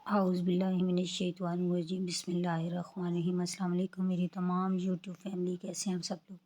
اعوذ باللہ من الشیطان الرجیم بسم اللہ الرحمن الرحیم۔ السلام علیکم میری تمام یوٹیوب فیملی، کیسے ہیں آپ سب لوگ؟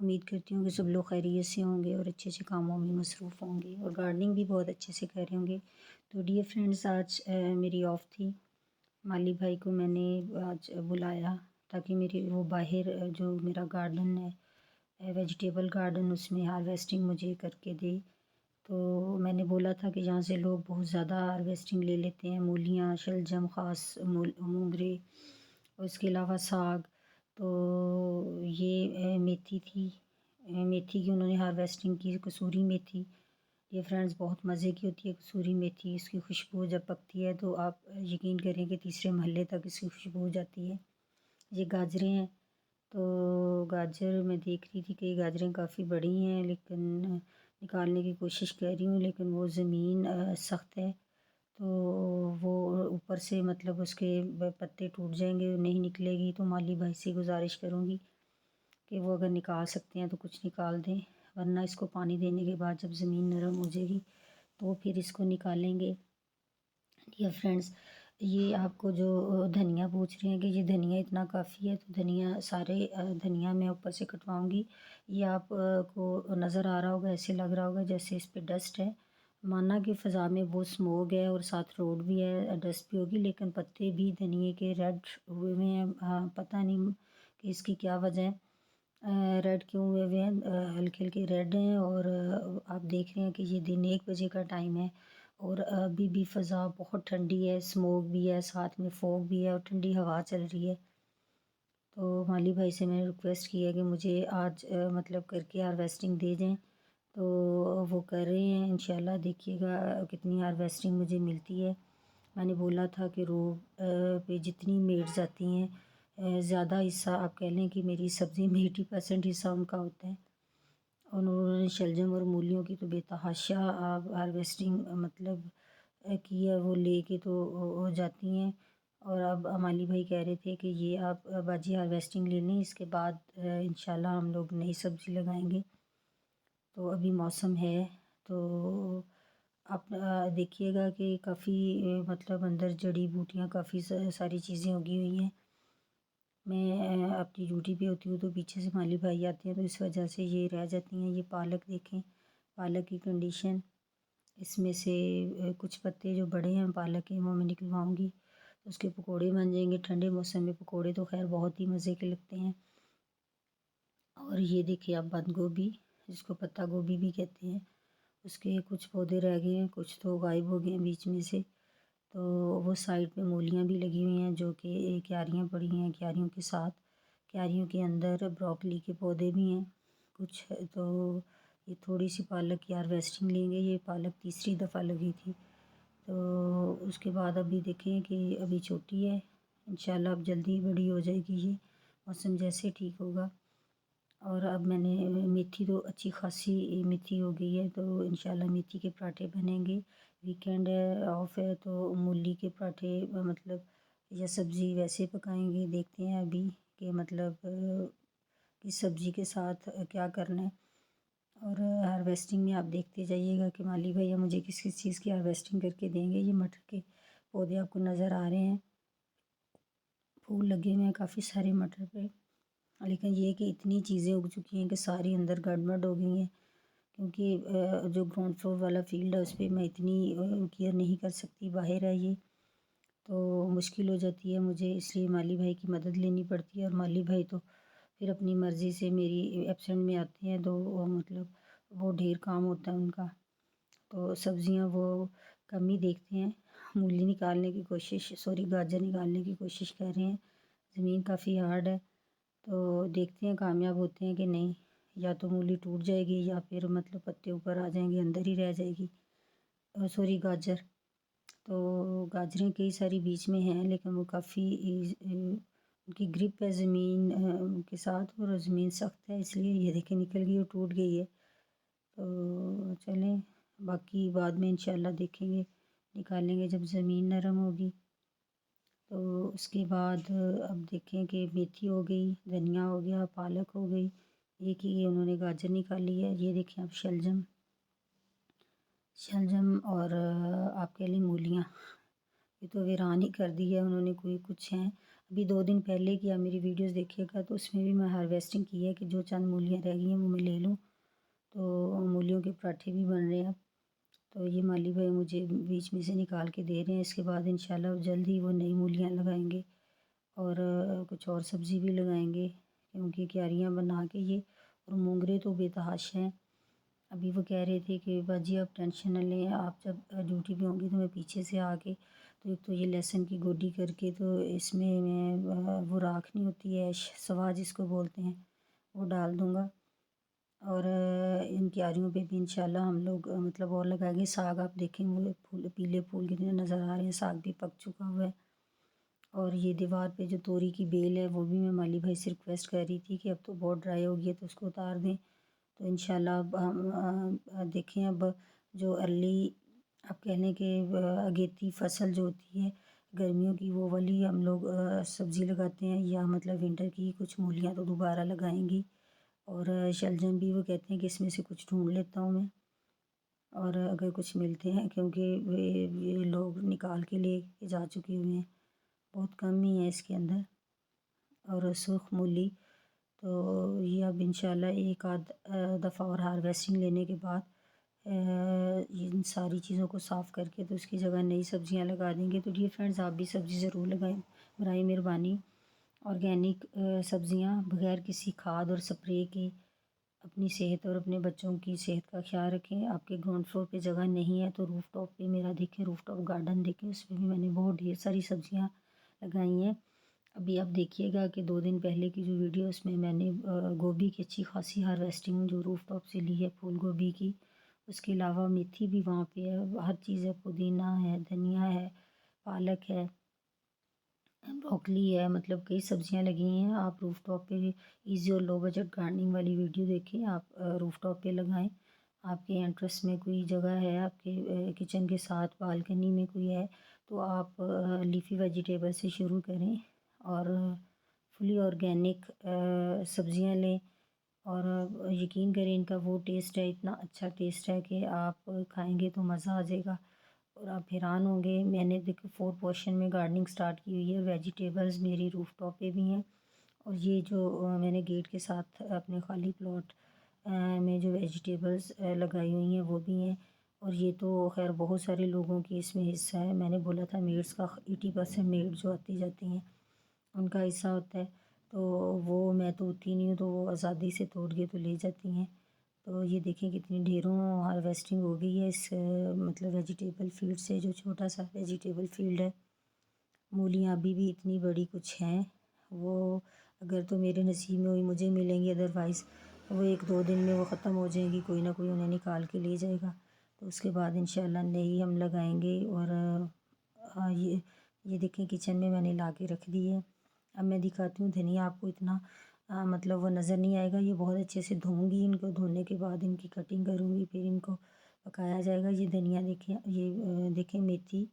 امید کرتی ہوں کہ سب لوگ خیریت سے ہوں گے اور اچھے اچھے کاموں میں مصروف ہوں گے اور گارڈننگ بھی بہت اچھے سے کر رہے ہوں گے۔ تو ڈیئر فرینڈز، آج میری آف تھی۔ مالی بھائی کو میں نے آج بلایا تاکہ میری وہ باہر جو میرا گارڈن ہے ویجیٹیبل گارڈن، اس میں ہارویسٹنگ مجھے کر کے دے۔ تو میں نے بولا تھا کہ جہاں سے لوگ بہت زیادہ ہارویسٹنگ لے لیتے ہیں، مولیاں، شلجم، خاص مونگرے اور اس کے علاوہ ساگ، تو یہ میتھی تھی، میتھی کی انہوں نے ہارویسٹنگ کی، کسوری میتھی۔ یہ فرینڈز بہت مزے کی ہوتی ہے کسوری میتھی، اس کی خوشبو جب پکتی ہے تو آپ یقین کریں کہ تیسرے محلے تک اس کی خوشبو ہو جاتی ہے۔ یہ گاجریں ہیں، تو گاجر میں دیکھ رہی تھی کہ یہ گاجریں کافی بڑی ہیں، لیکن نکالنے کی کوشش کر رہی ہوں، لیکن وہ زمین سخت ہے تو وہ اوپر سے مطلب اس کے پتے ٹوٹ جائیں گے، نہیں نکلے گی۔ تو مالی بھائی سے گزارش کروں گی کہ وہ اگر نکال سکتے ہیں تو کچھ نکال دیں، ورنہ اس کو پانی دینے کے بعد جب زمین نرم ہو جائے گی تو پھر اس کو نکالیں گے۔ ڈیئر فرینڈز، یہ آپ کو جو دھنیا پوچھ رہے ہیں کہ یہ دھنیا اتنا کافی ہے، تو دھنیا سارے دھنیا میں اوپر سے کٹواؤں گی۔ یہ آپ کو نظر آ رہا ہوگا، ایسے لگ رہا ہوگا جیسے اس پہ ڈسٹ ہے، مانا کہ فضا میں وہ سموگ ہے اور ساتھ روڈ بھی ہے، ڈسٹ بھی ہوگی، لیکن پتے بھی دھنیے کے ریڈ ہوئے ہوئے ہیں۔ پتہ نہیں کہ اس کی کیا وجہ ہے، ریڈ کیوں ہوئے ہوئے ہیں، ہلکے ہلکے ریڈ ہیں۔ اور آپ دیکھ رہے ہیں کہ یہ دن 1 بجے کا ٹائم ہے اور ابھی بھی فضا بہت ٹھنڈی ہے، سموگ بھی ہے، ساتھ میں فوگ بھی ہے اور ٹھنڈی ہوا چل رہی ہے۔ تو مالی بھائی سے میں نے ریکویسٹ کی ہے کہ مجھے آج مطلب کر کے ہارویسٹنگ دے دیں، تو وہ کر رہے ہیں۔ انشاءاللہ دیکھیے گا کتنی ہارویسٹنگ مجھے ملتی ہے۔ میں نے بولا تھا کہ رو پہ جتنی میڈز آتی ہیں، زیادہ حصہ آپ کہہ لیں کہ میری سبزی میں 80% حصہ ان کا ہوتا ہے، اور انہوں نے شلجم اور مولیوں کی تو بے تحاشا ہارویسٹنگ مطلب کی ہے، وہ لے کے تو ہو جاتی ہیں۔ اور اب مالی بھائی کہہ رہے تھے کہ یہ آپ باجی ہارویسٹنگ لے لیں، اس کے بعد انشاءاللہ ہم لوگ نئی سبزی لگائیں گے۔ تو ابھی موسم ہے تو آپ دیکھیے گا کہ کافی مطلب اندر جڑی بوٹیاں کافی ساری چیزیں اگی ہوئی ہیں۔ میں اپنی ڈیوٹی پہ ہوتی ہوں تو پیچھے سے مالی بھائی آتے ہیں تو اس وجہ سے یہ رہ جاتی ہیں۔ یہ پالک دیکھیں، پالک کی کنڈیشن، اس میں سے کچھ پتے جو بڑے ہیں پالک کے وہ میں نکلواؤں گی، اس کے پکوڑے بن جائیں گے۔ ٹھنڈے موسم میں پکوڑے تو خیر بہت ہی مزے کے لگتے ہیں۔ اور یہ دیکھیں آپ بند گوبھی، جس کو پتہ گوبھی بھی کہتے ہیں، اس کے کچھ پودے رہ گئے ہیں، کچھ تو غائب ہو گئے ہیں بیچ میں سے۔ تو وہ سائڈ پہ مولیاں بھی لگی ہوئی ہیں جو کہ کیاریاں پڑی ہیں، کیاریوں کے ساتھ، کیاریوں کے اندر بروکلی کے پودے بھی ہیں کچھ۔ تو یہ تھوڑی سی پالک کی ہارویسٹنگ لیں گے، یہ پالک تیسری دفعہ لگی تھی۔ تو اس کے بعد ابھی دیکھیں کہ ابھی چھوٹی ہے، انشاءاللہ اب جلدی بڑی ہو جائے گی، یہ موسم جیسے ٹھیک ہوگا۔ اور اب میں نے میتھی تو اچھی خاصی میتھی ہو گئی ہے، تو انشاءاللہ میتھی کے پراٹھے بنیں گے۔ ویکینڈ ہے، آف ہے، تو مولی کے پراٹھے مطلب یا سبزی ویسے پکائیں گے، دیکھتے ہیں ابھی کہ مطلب کس سبزی کے ساتھ کیا کرنا ہے۔ اور ہارویسٹنگ میں آپ دیکھتے جائیے گا کہ مالی بھیا مجھے کس کس چیز کی ہارویسٹنگ کر کے دیں گے۔ یہ مٹر کے پودے آپ کو نظر آ رہے ہیں، پھول لگے ہوئے ہیں کافی سارے مٹر پہ، لیکن یہ کہ اتنی چیزیں اگ چکی ہیں کہ ساری اندر گڑبڑ ہو گئی ہیں، کیونکہ جو گراؤنڈ فلور والا فیلڈ ہے اس پہ میں اتنی کیئر نہیں کر سکتی، باہر ہے یہ تو مشکل ہو جاتی ہے مجھے، اس لیے مالی بھائی کی مدد لینی پڑتی ہے۔ اور مالی بھائی تو پھر اپنی مرضی سے میری ایبسینٹ میں آتے ہیں، تو وہ مطلب وہ ڈھیر کام ہوتا ہے ان کا، تو سبزیاں وہ کم ہی دیکھتے ہیں۔ مولی نکالنے کی کوشش، گاجر نکالنے کی کوشش کر رہے ہیں، زمین کافی ہارڈ ہے، تو دیکھتے ہیں کامیاب ہوتے ہیں کہ نہیں، یا تو مولی ٹوٹ جائے گی یا پھر مطلب پتے اوپر آ جائیں گے، اندر ہی رہ جائے گی۔ گاجر، تو گاجریں کئی ساری بیچ میں ہیں لیکن وہ کافی ان کی گرپ ہے زمین کے ساتھ، اور زمین سخت ہے، اس لیے یہ دیکھیں نکل گئی اور ٹوٹ گئی ہے۔ تو چلیں باقی بعد میں انشاءاللہ دیکھیں گے، نکالیں گے جب زمین نرم ہوگی۔ تو اس کے بعد اب دیکھیں کہ میتھی ہو گئی، دھنیا ہو گیا، پالک ہو گئی، ایک ہی انہوں نے گاجر نکالی ہے۔ یہ دیکھیں اب شلجم اور آپ کہہ لیں مولیاں، یہ تو ویران ہی کر دی ہے انہوں نے، کوئی کچھ ہیں۔ ابھی 2 دن پہلے کی آپ میری ویڈیوز دیکھیے گا تو اس میں بھی میں ہارویسٹنگ کی ہے کہ جو چند مولیاں رہ گئی ہیں وہ میں لے لوں، تو مولیوں کے پراٹھے بھی بن رہے ہیں اب۔ تو یہ مالی بھائی مجھے بیچ میں سے نکال کے دے رہے ہیں، اس کے بعد انشاءاللہ جلد ہی وہ نئی مولیاں لگائیں گے اور کچھ اور سبزی بھی لگائیں گے، کیونکہ کیاریاں بنا کے یہ، اور مونگرے تو بے تحاشا ہیں۔ ابھی وہ کہہ رہے تھے کہ باجی آپ ٹینشن نہ لیں، آپ جب ڈیوٹی پہ ہوں گی تو میں پیچھے سے آ کے تو ایک تو یہ لہسن کی گوڈی کر کے تو اس میں وہ راکھ نہیں ہوتی ہے سوا جس کو بولتے ہیں، وہ ڈال دوں گا، اور ان کیاریوں پہ بھی انشاءاللہ ہم لوگ مطلب اور لگائیں گے۔ ساگ آپ دیکھیں وہ پھول، پیلے پھول کتنے نظر آ رہے ہیں، ساگ بھی پک چکا ہوا ہے۔ اور یہ دیوار پہ جو توری کی بیل ہے وہ بھی میں مالی بھائی سے ریکویسٹ کر رہی تھی کہ اب تو بہت ڈرائی ہو گئی ہے تو اس کو اتار دیں، تو انشاءاللہ اب ہم دیکھیں اب جو ارلی آپ کہہ لیں کہ اگیتی فصل جو ہوتی ہے گرمیوں کی وہ والی ہم لوگ سبزی لگاتے ہیں، یا مطلب ونٹر کی کچھ مولیاں تو دوبارہ لگائیں گی، اور شلجم بھی وہ کہتے ہیں کہ اس میں سے کچھ ڈھونڈ لیتا ہوں میں، اور اگر کچھ ملتے ہیں کیونکہ یہ لوگ نکال کے لے کے جا چکے ہوئے ہیں، بہت کم ہی ہے اس کے اندر۔ اور سرخ مولی تو یہ اب انشاءاللہ ایک آدھ دفعہ اور ہارویسٹنگ لینے کے بعد ان ساری چیزوں کو صاف کر کے تو اس کی جگہ نئی سبزیاں لگا دیں گے۔ تو ڈیئر فرینڈز آپ بھی سبزی ضرور لگائیں برائے مہربانی، آرگینک سبزیاں بغیر کسی کھاد اور سپرے کے، اپنی صحت اور اپنے بچوں کی صحت کا خیال رکھیں۔ آپ کے گراؤنڈ فلور پہ جگہ نہیں ہے تو روف ٹاپ پہ میرا دیکھیں، روف ٹاپ گارڈن دیکھیں، اس پہ بھی میں نے بہت ڈھیر ساری سبزیاں لگائی ہیں۔ ابھی آپ دیکھیے گا کہ 2 دن پہلے کی جو ویڈیو اس میں نے گوبھی کی اچھی خاصی ہارویسٹنگ جو روف ٹاپ سے لی ہے پھول گوبھی کی، اس کے علاوہ میتھی بھی وہاں پہ ہے، ہر چیز ہے، پودینہ ہے، دھنیا ہے، پالک ہے، بروکلی ہے، مطلب کئی سبزیاں لگی ہیں۔ آپ روف ٹاپ پہ ایزی اور لو بجٹ گارڈننگ والی ویڈیو دیکھیں، آپ روف ٹاپ پہ لگائیں۔ آپ کے انٹرسٹ میں کوئی جگہ ہے، آپ کے کچن کے ساتھ بالکنی میں کوئی ہے تو آپ لیفی ویجیٹیبل سے شروع کریں اور فلی آرگینک سبزیاں لیں، اور یقین کریں ان کا وہ ٹیسٹ ہے، اتنا اچھا ٹیسٹ ہے کہ آپ کھائیں گے تو مزہ آ جائے گا اور آپ حیران ہوں گے۔ میں نے دیکھو 4 پورشن میں گارڈننگ سٹارٹ کی ہوئی ہے، ویجیٹیبلز میری روف ٹاپ پہ بھی ہیں، اور یہ جو میں نے گیٹ کے ساتھ اپنے خالی پلاٹ میں جو ویجیٹیبلز لگائی ہوئی ہیں وہ بھی ہیں، اور یہ تو خیر بہت سارے لوگوں کی اس میں حصہ ہے۔ میں نے بولا تھا میڈس کا 80% میڈ جو آتی جاتی ہیں ان کا حصہ ہوتا ہے، تو وہ میں تو ہوتی نہیں ہوں تو وہ آزادی سے توڑ کے تو لے جاتی ہیں۔ تو یہ دیکھیں کتنی ڈھیروں ہارویسٹنگ ہو گئی ہے اس مطلب ویجیٹیبل فیلڈ سے، جو چھوٹا سا ویجیٹیبل فیلڈ ہے۔ مولیاں ابھی بھی اتنی بڑی کچھ ہیں، وہ اگر تو میرے نصیب میں ہوئی مجھے ملیں گی، ادروائز وہ 1-2 دن میں وہ ختم ہو جائیں گی، کوئی نہ کوئی انہیں نکال کے لے جائے گا، تو اس کے بعد انشاءاللہ نئی ہم لگائیں گے۔ اور یہ دیکھیں کچن میں نے لا کے رکھ دی ہے۔ اب میں دکھاتی ہوں دھنیا، آپ کو اتنا مطلب وہ نظر نہیں آئے گا، یہ بہت اچھے سے دھوؤں گی، ان کو دھونے کے بعد ان کی کٹنگ کروں گی، پھر ان کو پکایا جائے گا۔ یہ دھنیا دیکھیں، یہ دیکھیں میتھی،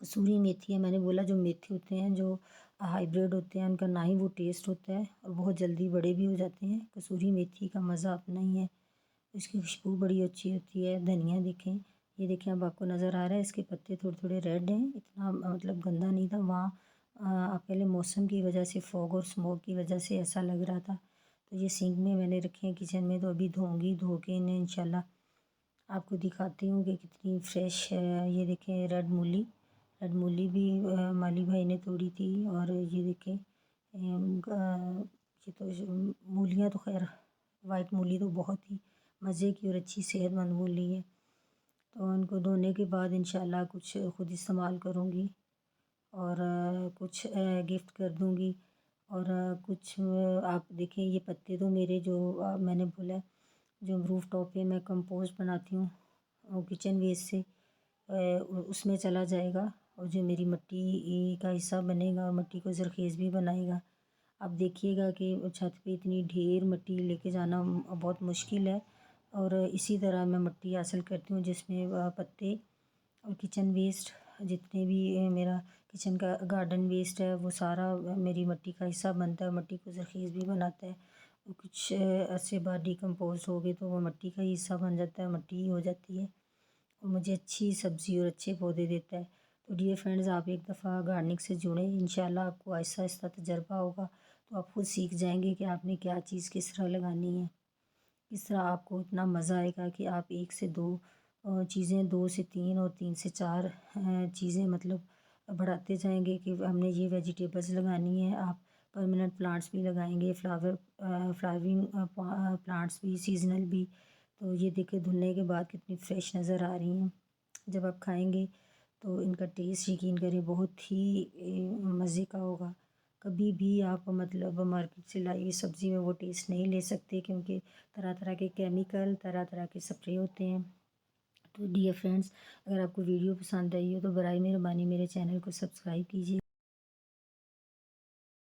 کسوری میتھی ہے، میں نے بولا جو میتھی ہوتے ہیں جو ہائیبریڈ ہوتے ہیں ان کا نہ ہی وہ ٹیسٹ ہوتا ہے اور بہت جلدی بڑے بھی ہو جاتے ہیں، کسوری میتھی کا مزہ اپنا ہی ہے، اس کی خوشبو بڑی اچھی ہوتی ہے۔ دھنیا دیکھیں، یہ دیکھیں اب آپ کو نظر آ رہا ہے اس کے پتے تھوڑے تھوڑے ریڈ ہیں، اتنا مطلب گندا نہیں تھا وہاں، آپ پہلے موسم کی وجہ سے فوگ اور اسموک کی وجہ سے ایسا لگ رہا تھا، تو یہ سنک میں نے رکھے ہیں کچن میں، تو ابھی دھوؤں گی، دھو کے انہیں انشاءاللہ آپ کو دکھاتی ہوں کہ کتنی فریش ہے۔ یہ دیکھیں ریڈ مولی، ریڈ مولی بھی مالی بھائی نے توڑی تھی، اور یہ دیکھیں یہ تو مولیاں تو خیر وائٹ مولی تو بہت ہی مزے کی اور اچھی صحت مند مولی ہے، تو ان کو دھونے کے بعد انشاءاللہ کچھ خود استعمال کروں گی اور کچھ گفٹ کر دوں گی، اور کچھ آپ دیکھیں یہ پتے تو میرے جو میں نے بولا جو روف ٹاپ پہ میں کمپوسٹ بناتی ہوں وہ کچن ویسٹ سے اس میں چلا جائے گا، اور جو میری مٹی کا حصہ بنے گا مٹی کو زرخیز بھی بنائے گا۔ اب دیکھیے گا کہ چھت پہ اتنی ڈھیر مٹی لے کے جانا بہت مشکل ہے، اور اسی طرح میں مٹی حاصل کرتی ہوں جس میں پتے اور کچن ویسٹ جتنے بھی میرا کچن کا گارڈن ویسٹ ہے وہ سارا میری مٹی کا حصہ بنتا ہے، مٹی کو زرخیز بھی بناتا ہے، اور کچھ عرصے بعد ڈیکمپوز ہو گئے تو وہ مٹی کا ہی حصہ بن جاتا ہے، مٹی ہی ہو جاتی ہے، اور مجھے اچھی سبزی اور اچھے پودے دیتا ہے۔ تو ڈیئر فرینڈز، آپ ایک دفعہ گارڈننگ سے جڑیں، انشاءاللہ آپ کو آہستہ آہستہ تجربہ ہوگا، تو آپ خود سیکھ جائیں گے کہ آپ نے کیا چیز کس طرح لگانی ہے، کس طرح آپ کو اتنا مزہ آئے گا کہ آپ 1 سے 2 چیزیں، 2 سے 3 اور 3 سے 4 چیزیں مطلب بڑھاتے جائیں گے کہ ہم نے یہ ویجیٹیبلز لگانی ہے۔ آپ پرماننٹ پلانٹس بھی لگائیں گے، فلاورنگ پلانٹس بھی، سیزنل بھی۔ تو یہ دیکھیں دھلنے کے بعد کتنی فریش نظر آ رہی ہیں، جب آپ کھائیں گے تو ان کا ٹیسٹ یقین کریں بہت ہی مزے کا ہوگا۔ کبھی بھی آپ مطلب مارکیٹ سے لائی سبزی میں وہ ٹیسٹ نہیں لے سکتے، کیونکہ طرح طرح کے کیمیکل، طرح طرح کے سپرے ہوتے ہیں۔ تو ڈیئر فرینڈز، اگر آپ کو ویڈیو پسند آئی ہو تو برائے مہربانی میرے چینل کو سبسکرائب کیجیے۔